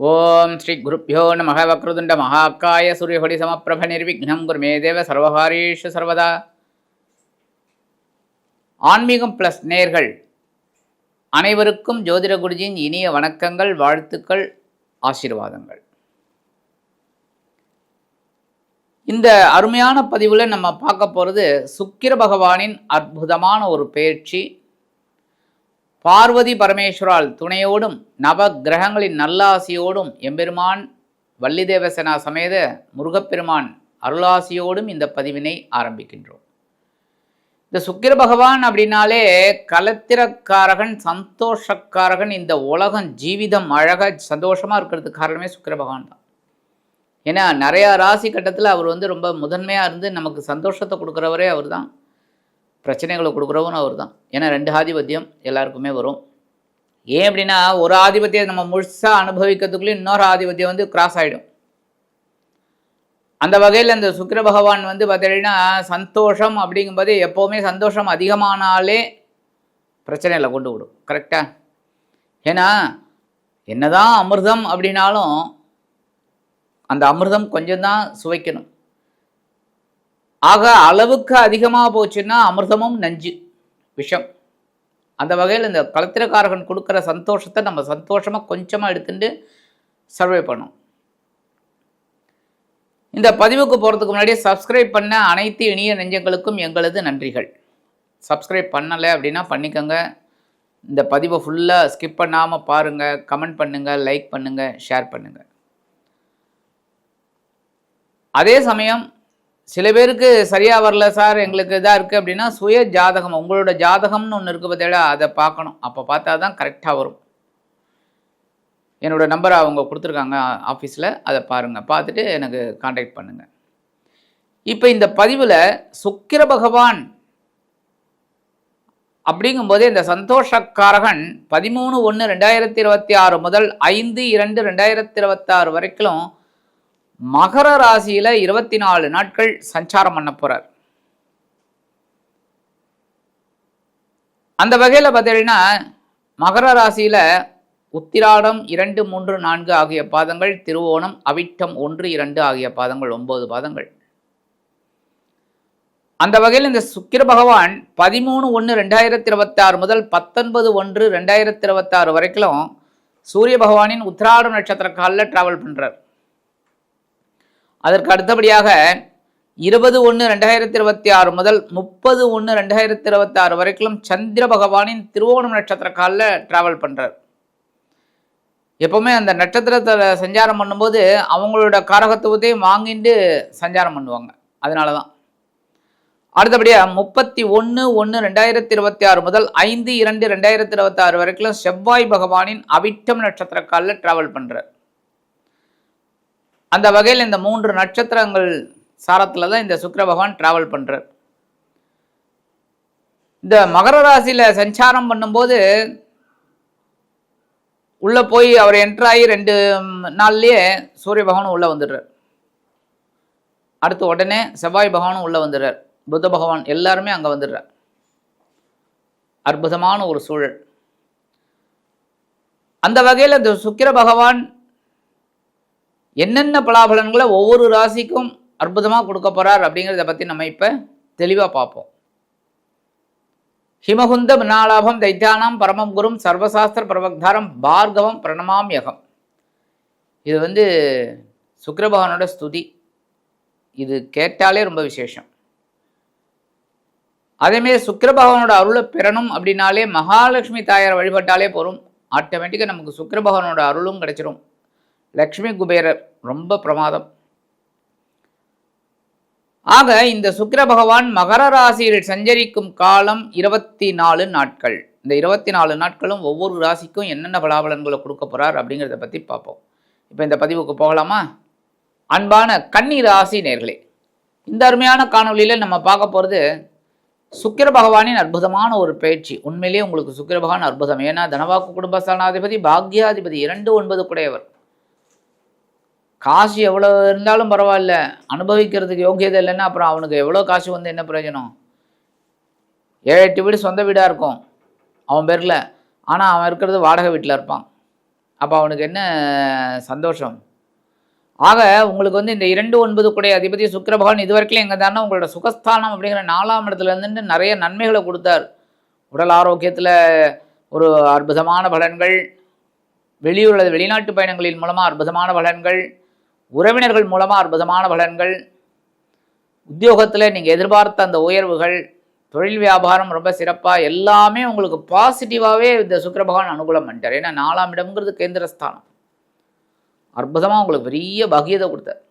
ஓம் ஸ்ரீ குருப்பியோ நமः வக்ரதுண்ட மகாக்காய சூரியகொடி சமப்பிரப நிர்விக்னம் குருமே தேவ சர்வகாரீஷு சர்வதா. ஆன்மீகம் பிளஸ் நேர்கள் அனைவருக்கும் ஜோதிட குருஜியின் இனிய வணக்கங்கள், வாழ்த்துக்கள், ஆசீர்வாதங்கள். இந்த அருமையான பதிவில் நம்ம பார்க்க போகிறது சுக்கிர பகவானின் அற்புதமான ஒரு பயிற்சி. பார்வதி பரமேஸ்வரால் துணையோடும் நவ கிரகங்களின் நல்லாசியோடும் எம்பெருமான் வள்ளி தேவசேனா சமேத முருகப்பெருமான் அருளாசியோடும் இந்த பதிவினை ஆரம்பிக்கின்றோம். இந்த சுக்கிர பகவான் அப்படின்னாலே கலத்திரக்காரகன், சந்தோஷக்காரகன். இந்த உலகம் ஜீவிதம் அழகாக சந்தோஷமாக இருக்கிறதுக்கு காரணமே சுக்கிர பகவான் தான். ஏன்னா நிறையா ராசி கட்டத்தில் அவர் ரொம்ப முதன்மையாக இருந்து நமக்கு சந்தோஷத்தை கொடுக்குறவரே அவர் தான், பிரச்சனைகளை கொடுக்குறவனும் அவர் தான். ஏன்னா 2 ஆதிபத்தியம் எல்லாருக்குமே வரும். ஏன் அப்படின்னா ஒரு ஆதிபத்தியம் நம்ம முழுசாக அனுபவிக்கிறதுக்குள்ளே இன்னொரு ஆதிபத்தியம் கிராஸ் ஆகிடும். அந்த வகையில் இந்த சுக்கிர பகவான் பார்த்தீங்கன்னா சந்தோஷம் அப்படிங்கும்போது எப்போவுமே சந்தோஷம் அதிகமானாலே பிரச்சனைகளை கொண்டு விடும். கரெக்டாக? ஏன்னா என்னதான் அமிர்தம் அப்படின்னாலும் அந்த அமிர்தம் கொஞ்சம்தான் சுவைக்கணும். ஆக அளவுக்கு அதிகமாக போச்சுன்னா அமிர்தமும் நஞ்சு, விஷம். அந்த வகையில் இந்த கலத்திரக்காரகன் கொடுக்குற சந்தோஷத்தை நம்ம சந்தோஷமாக கொஞ்சமாக எடுத்துட்டு சர்வே பண்ணோம். இந்த பதிவுக்கு போகிறதுக்கு முன்னாடியே சப்ஸ்கிரைப் பண்ண அனைத்து இனிய நெஞ்சங்களுக்கும் எங்களது நன்றிகள். சப்ஸ்கிரைப் பண்ணலை அப்படின்னா பண்ணிக்கோங்க. இந்த பதிவை ஃபுல்லாக ஸ்கிப் பண்ணாமல் பாருங்கள், கமெண்ட் பண்ணுங்கள், லைக் பண்ணுங்கள், ஷேர் பண்ணுங்கள். அதே சமயம் சில பேருக்கு சரியாக வரல சார், எங்களுக்கு இதாக இருக்குது அப்படின்னா சுய ஜாதகம், உங்களோட ஜாதகம்னு ஒன்று இருக்குது பார்த்தீங்களா, அதை பார்க்கணும். அப்போ பார்த்தா தான் கரெக்டாக வரும். என்னோடய நம்பரை அவங்க கொடுத்துருக்காங்க ஆஃபீஸில், அதை பாருங்கள், பார்த்துட்டு எனக்கு காண்டாக்ட் பண்ணுங்கள். இப்போ இந்த பதிவில் சுக்கிர பகவான் அப்படிங்கும்போதே இந்த சந்தோஷக்காரகன் 13/1/2026 முதல் 5/2/2026 வரைக்கும் மகர ராசியில் 24 நாட்கள் சஞ்சாரம் பண்ண போகிறார். அந்த வகையில் பார்த்தீங்கன்னா மகர ராசியில் உத்திராடம் 2, 3, 4 ஆகிய பாதங்கள், திருவோணம், அவிட்டம் 1, 2 ஆகிய பாதங்கள், 9 பாதங்கள். அந்த வகையில் இந்த சுக்கிர பகவான் 13/1/2026 முதல் 19/1/2026 வரைக்கும் சூரிய பகவானின் உத்திராடம் நட்சத்திர காலில் டிராவல் பண்ணுறார். அதற்கு அடுத்தபடியாக 20/1/2026 முதல் 30/1/2026 வரைக்கும் சந்திர பகவானின் திருவோணம் நட்சத்திர காலில் டிராவல் பண்ணுறார். எப்போவுமே அந்த நட்சத்திரத்தில் சஞ்சாரம் பண்ணும்போது அவங்களோட காரகத்துவத்தையும் வாங்கிட்டு சஞ்சாரம் பண்ணுவாங்க. அதனால தான். அடுத்தபடியாக 31/1/2026 முதல் 5/2/2026 வரைக்கும் செவ்வாய் பகவானின் அவிட்டம் நட்சத்திர காலில் டிராவல் பண்ணுறார். அந்த வகையில் இந்த 3 நட்சத்திரங்கள் சாரத்தில் தான் இந்த சுக்கிர பகவான் டிராவல் பண்ணுறார். இந்த மகர ராசியில் சஞ்சாரம் பண்ணும்போது உள்ளே போய் அவர் என்ட்ராகி 2 நாள்லேயே சூரிய பகவானும் உள்ளே வந்துடுறார். அடுத்து உடனே செவ்வாய் பகவானும் உள்ளே வந்துடுறார். புத்த பகவான் எல்லாருமே அங்கே வந்துடுறார். அற்புதமான ஒரு சூழல். அந்த வகையில் இந்த சுக்கிர பகவான் என்னென்ன பலாபலன்களை ஒவ்வொரு ராசிக்கும் அற்புதமாக கொடுக்க போகிறார் அப்படிங்கிறத பற்றி நம்ம இப்போ தெளிவாக பார்ப்போம். ஹிமகுந்த வினாலாபம் தைத்தியானாம் பரமம் குரும் சர்வசாஸ்திர பிரபக்தாரம் பார்கவம் பிரணமாம்யகம். இது சுக்கிர பகவானோட ஸ்துதி. இது கேட்டாலே ரொம்ப விசேஷம். அதேமாரி சுக்கிர பகவானோட அருளை பெறணும் அப்படின்னாலே மகாலட்சுமி தாயாரை வழிபட்டாலே போகும். ஆட்டோமேட்டிக்காக நமக்கு சுக்கிர பகவானோட அருளும் கிடைச்சிடும். லக்ஷ்மி குபேரர் ரொம்ப பிரமாதம். ஆக இந்த சுக்கிர பகவான் மகர ராசியில் சஞ்சரிக்கும் காலம் 24 நாட்கள். இந்த 24 நாட்களும் ஒவ்வொரு ராசிக்கும் என்னென்ன பலாபலன்களை கொடுக்க போகிறார் அப்படிங்கிறத பற்றி பார்ப்போம். இப்போ இந்த பதிவுக்கு போகலாமா? அன்பான கன்னி ராசி நேர்களே, இந்த அருமையான காணொலியில் நம்ம பார்க்க போகிறது சுக்கிர பகவானின் அற்புதமான ஒரு பயிற்சி. உண்மையிலேயே உங்களுக்கு சுக்கிர பகவான் அற்புதம். ஏன்னா தனவாக்கு குடும்பஸ்தானாதிபதி, பாக்யாதிபதி, 2, 9 கூடையவர். காசு எவ்வளோ இருந்தாலும் பரவாயில்ல, அனுபவிக்கிறதுக்கு யோகியதை இல்லைன்னா அப்புறம் அவனுக்கு எவ்வளோ காசு என்ன பிரயோஜனம்? 7-8 வீடு சொந்த வீடாக இருக்கும் அவன் பேரில், ஆனால் அவன் இருக்கிறது வாடகை வீட்டில் இருப்பான். அப்போ அவனுக்கு என்ன சந்தோஷம். ஆக உங்களுக்கு வந்து இந்த 2-9 கூடிய அதிபதி சுக்கிர பகவான் இது வரைக்கும் எங்கே தானே உங்களோட சுகஸ்தானம் அப்படிங்கிற 4ஆம் இடத்துல இருந்துட்டு நிறைய நன்மைகளை கொடுத்தார். உடல் ஆரோக்கியத்தில் ஒரு அற்புதமான பலன்கள், வெளிநாட்டு பயணங்களின் மூலமாக அற்புதமான பலன்கள், உறவினர்கள் மூலமாக அற்புதமான பலன்கள், உத்தியோகத்தில் நீங்கள் எதிர்பார்த்த அந்த உயர்வுகள், தொழில் வியாபாரம் ரொம்ப சிறப்பாக எல்லாமே உங்களுக்கு பாசிட்டிவாகவே இந்த சுக்கிர பகவான் அனுகூலம் பண்ணிட்டார். ஏன்னா 4ஆம் இடம்ங்கிறது கேந்திரஸ்தானம். அற்புதமாக உங்களுக்கு பெரிய பாக்கியத்தை கொடுத்தார்.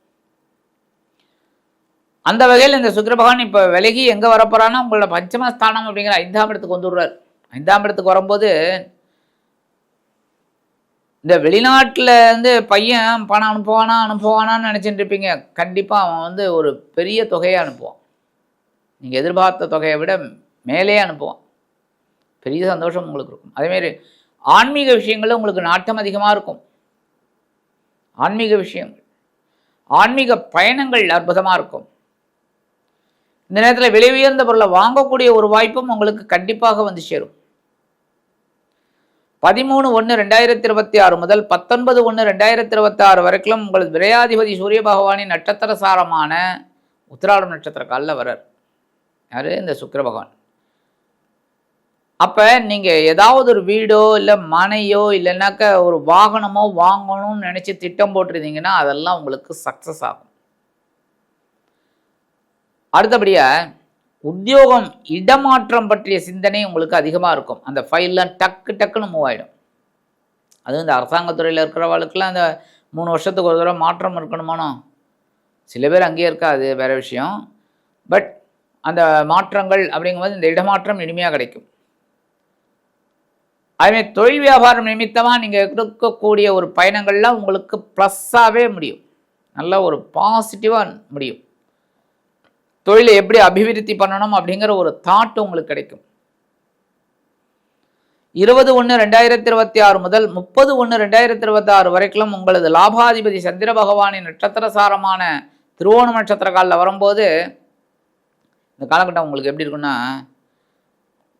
அந்த வகையில் இந்த சுக்கிர பகவான் இப்போ விலகி எங்கே வரப்போறான்னா உங்களோட பஞ்சமஸ்தானம் அப்படிங்கிற 5ஆம் இடத்துக்கு வந்துடுறார். 5ஆம் இடத்துக்கு வரும்போது இந்த வெளிநாட்டில் இருந்து பையன் பணம் அனுப்புவானான்னு நினச்சிட்டு இருப்பீங்க. கண்டிப்பாக அவன் வந்து ஒரு பெரிய தொகையை அனுப்புவான். நீங்கள் எதிர்பார்த்த தொகையை விட மேலே அனுப்புவான். பெரிய சந்தோஷம் உங்களுக்கு இருக்கும். அதேமாரி ஆன்மீக விஷயங்களில் உங்களுக்கு நாட்டம் அதிகமாக இருக்கும். ஆன்மீக விஷயங்கள், ஆன்மீக பயணங்கள் அற்புதமாக இருக்கும். இந்த நேரத்தில் விலை உயர்ந்த பொருளை வாங்கக்கூடிய ஒரு வாய்ப்பும் உங்களுக்கு கண்டிப்பாக வந்து சேரும். 13/1/2026 முதல் 19/1/2026 வரைக்கும் உங்களது விரையாதிபதி சூரிய பகவானின் நட்சத்திர சாரமான உத்திராடம் நட்சத்திர காலில் வரார். யார்? இந்த சுக்கிர பகவான். அப்போ நீங்கள் ஏதாவது ஒரு வீடோ இல்லை மனையோ இல்லைன்னாக்க ஒரு வாகனமோ வாங்கணும்னு நினச்சி திட்டம் போட்டிருந்தீங்கன்னா அதெல்லாம் உங்களுக்கு சக்ஸஸ் ஆகும். அடுத்தபடியாக உத்தியோகம் இடமாற்றம் பற்றிய சிந்தனை உங்களுக்கு அதிகமாக இருக்கும். அந்த ஃபைல்லாம் டக்குன்னு மூவ் ஆகிடும். அதுவும் இந்த அரசாங்கத்துறையில் இருக்கிறவர்களுக்கெல்லாம் அந்த 3 வருஷத்துக்கு ஒரு தடவை மாற்றம் இருக்கணுமானோ, சில பேர் அங்கேயே இருக்காது, வேறு விஷயம். பட் அந்த மாற்றங்கள் அப்படிங்கும்போது இந்த இடமாற்றம் இனிமையாக கிடைக்கும். அதுமாதிரி தொழில் வியாபாரம் நிமித்தமாக நீங்கள் இருக்கக்கூடிய ஒரு பயணங்கள்லாம் உங்களுக்கு ப்ளஸ்ஸாகவே முடியும். நல்ல ஒரு பாசிட்டிவாக முடியும். தொழிலை எப்படி அபிவிருத்தி பண்ணணும் அப்படிங்கிற ஒரு தாட் உங்களுக்கு கிடைக்கும். 20/1/2026 முதல் 30/1/2026 வரைக்கும் உங்களது லாபாதிபதி சந்திர பகவானின் நட்சத்திர சாரமான திருவோணம் நட்சத்திர காலில் வரும்போது இந்த காலகட்டம் உங்களுக்கு எப்படி இருக்குன்னா,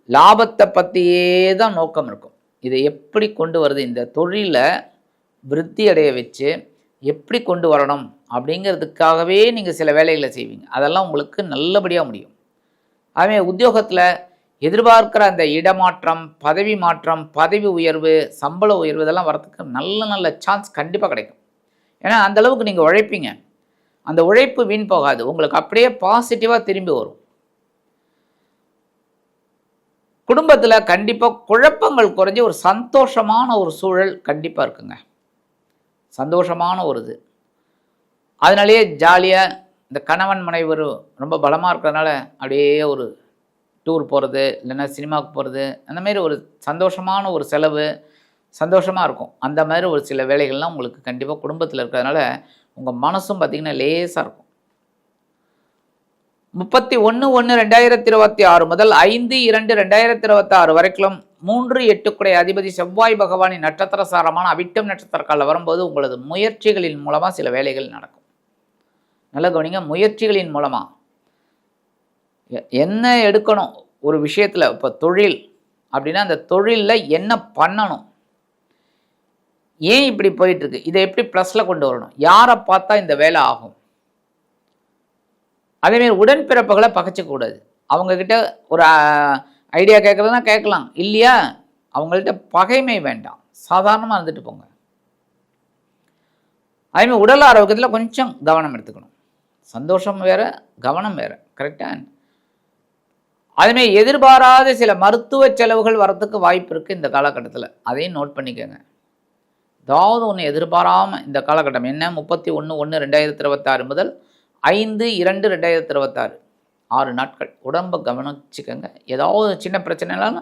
லாபத்தை பற்றியே தான் நோக்கம் இருக்கும். இதை எப்படி கொண்டு வருது, இந்த தொழிலை விருத்தி அடைய வச்சு எப்படி கொண்டு வரணும் அப்படிங்கிறதுக்காகவே நீங்கள் சில வேலைகளை செய்வீங்க. அதெல்லாம் உங்களுக்கு நல்லபடியாக முடியும். அதுவே உத்தியோகத்தில் எதிர்பார்க்குற அந்த இடமாற்றம், பதவி மாற்றம், பதவி உயர்வு, சம்பள உயர்வு இதெல்லாம் வரத்துக்கு நல்ல சான்ஸ் கண்டிப்பாக கிடைக்கும். ஏன்னா அந்தளவுக்கு நீங்கள் உழைப்பீங்க. அந்த உழைப்பு வீண் போகாது, உங்களுக்கு அப்படியே பாசிட்டிவாக திரும்பி வரும். குடும்பத்தில் கண்டிப்பாக குழப்பங்கள் குறைஞ்சி ஒரு சந்தோஷமான ஒரு சூழல் கண்டிப்பாக இருக்குங்க. சந்தோஷமான ஒரு இது. அதனாலேயே ஜாலியாக இந்த கணவன் மனைவர் ரொம்ப பலமாக இருக்கிறதுனால அப்படியே ஒரு டூர் போகிறது, இல்லைன்னா சினிமாவுக்கு போகிறது, அந்தமாரி ஒரு சந்தோஷமான ஒரு செலவு சந்தோஷமாக இருக்கும். அந்த மாதிரி ஒரு சில வேலைகள்லாம் உங்களுக்கு கண்டிப்பாக குடும்பத்தில் இருக்கிறதுனால உங்கள் மனசும் பார்த்திங்கன்னா லேசாக இருக்கும். 31/1/2026 முதல் 5/2/2026 வரைக்கும் 3-8 குடை அதிபதி செவ்வாய் பகவானின் நட்சத்திர சாரமான அவிட்டம் நட்சத்திர காலில் வரும்போது உங்களது முயற்சிகளின் மூலமாக சில வேலைகள் நடக்கும். நல்ல கவனிங்க, முயற்சிகளின் மூலமாக என்ன எடுக்கணும் ஒரு விஷயத்தில். இப்போ தொழில் அப்படின்னா அந்த தொழிலில் என்ன பண்ணணும், ஏன் இப்படி போயிட்டுருக்கு, இதை எப்படி ப்ளஸில் கொண்டு வரணும், யாரை பார்த்தா இந்த வேலை ஆகும். அதேமாரி உடன்பிறப்புகளை பகைச்சிக்கூடாது. அவங்கக்கிட்ட ஒரு ஐடியா கேட்குறதுனா கேட்கலாம், இல்லையா அவங்கள்ட்ட பகைமை வேண்டாம், சாதாரணமாக இருந்துட்டு போங்க. அதேமாதிரி உடல் ஆரோக்கியத்தில் கொஞ்சம் கவனம் எடுத்துக்கணும். சந்தோஷம் வேறு, கவனம் வேறு, கரெக்டாக. அதுமாதிரி எதிர்பாராத சில மருத்துவ செலவுகள் வரத்துக்கு வாய்ப்பு இருக்குது இந்த காலகட்டத்தில். அதையும் நோட் பண்ணிக்கோங்க. ஏதாவது ஒன்று எதிர்பாராமல் இந்த காலகட்டம் என்ன, 31/1/2026 முதல் 5/2/2026 6 நாட்கள் உடம்பை கவனிச்சுக்கோங்க. ஏதாவது சின்ன பிரச்சனைலாம்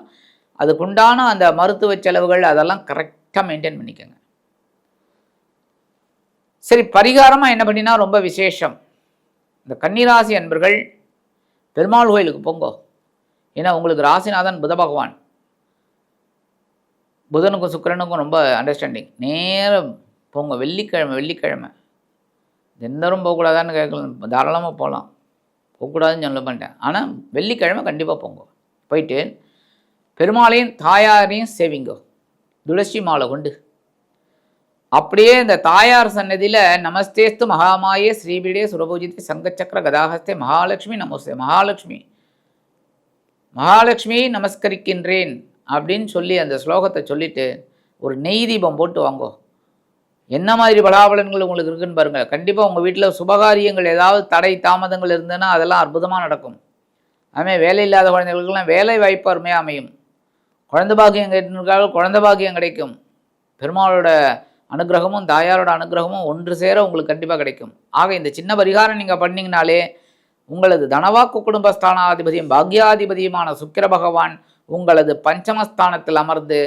அதுக்குண்டான அந்த மருத்துவ செலவுகள் அதெல்லாம் கரெக்டாக மெயின்டைன் பண்ணிக்கோங்க. சரி, பரிகாரமாக என்ன பண்ணினா ரொம்ப விசேஷம். இந்த கன்னிராசி அன்பர்கள் பெருமாள் கோயிலுக்கு போங்கோ. ஏன்னா உங்களுக்கு ராசிநாதன் புத பகவான், புதனுக்கும் சுக்கிரனுக்கும் ரொம்ப அண்டர்ஸ்டாண்டிங். நேரம் போங்க, வெள்ளிக்கிழமை தினந்தோறும் போகக்கூடாதான்னு கேட்கலாம், தாராளமாக போகலாம், போகக்கூடாதுன்னு சொல்ல மாட்டேன். ஆனால் வெள்ளிக்கிழமை கண்டிப்பாக போங்க. போயிட்டு பெருமாளையும் தாயாரையும் சேவிங்கோ, துளசி மாலை கொண்டு அப்படியே இந்த தாயார் சன்னதியில் நமஸ்தேஸ்து மகாமாயே ஸ்ரீபீடே சுரபூஜிதே சங்கச்சக்கர கதாஹஸ்தே மகாலட்சுமி நமஸ்தே மகாலட்சுமி நமஸ்கரிக்கின்றேன் அப்படின்னு சொல்லி அந்த ஸ்லோகத்தை சொல்லிட்டு ஒரு நெய் தீபம் போட்டு வாங்கோ. என்ன மாதிரி பலாபலன்கள் உங்களுக்கு இருக்குன்னு பாருங்கள். கண்டிப்பாக உங்கள் வீட்டில் சுபகாரியங்கள் ஏதாவது தடை தாமதங்கள் இருந்ததுன்னா அதெல்லாம் அற்புதமாக நடக்கும். அதுமாதிரி வேலை இல்லாத குழந்தைகளுக்கெல்லாம் வேலை வாய்ப்பு அருமையாக அமையும். குழந்தை பாக்கியம் கேட்டிருக்காலும் குழந்தை பாக்கியம் கிடைக்கும். பெருமாளோட அனுகிரகமும் தாயாரோட அனுகிரகமும் ஒன்று சேர உங்களுக்கு கண்டிப்பாக கிடைக்கும். ஆக இந்த சின்ன பரிகாரம் நீங்கள் பண்ணிங்கனாலே உங்களது தனவாக்கு குடும்பஸ்தானாதிபதியும் பாக்யாதிபதியுமான சுக்கிர பகவான் உங்களது பஞ்சமஸ்தானத்தில் அமர்ந்து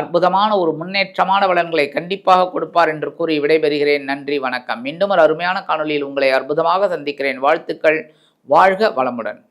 அற்புதமான ஒரு முன்னேற்றமான பலன்களை கண்டிப்பாக கொடுப்பார் என்று கூறி விடைபெறுகிறேன். நன்றி, வணக்கம். மீண்டும் ஒரு அருமையான காணொலியில் உங்களை அற்புதமாக சந்திக்கிறேன். வாழ்த்துக்கள். வாழ்க வளமுடன்.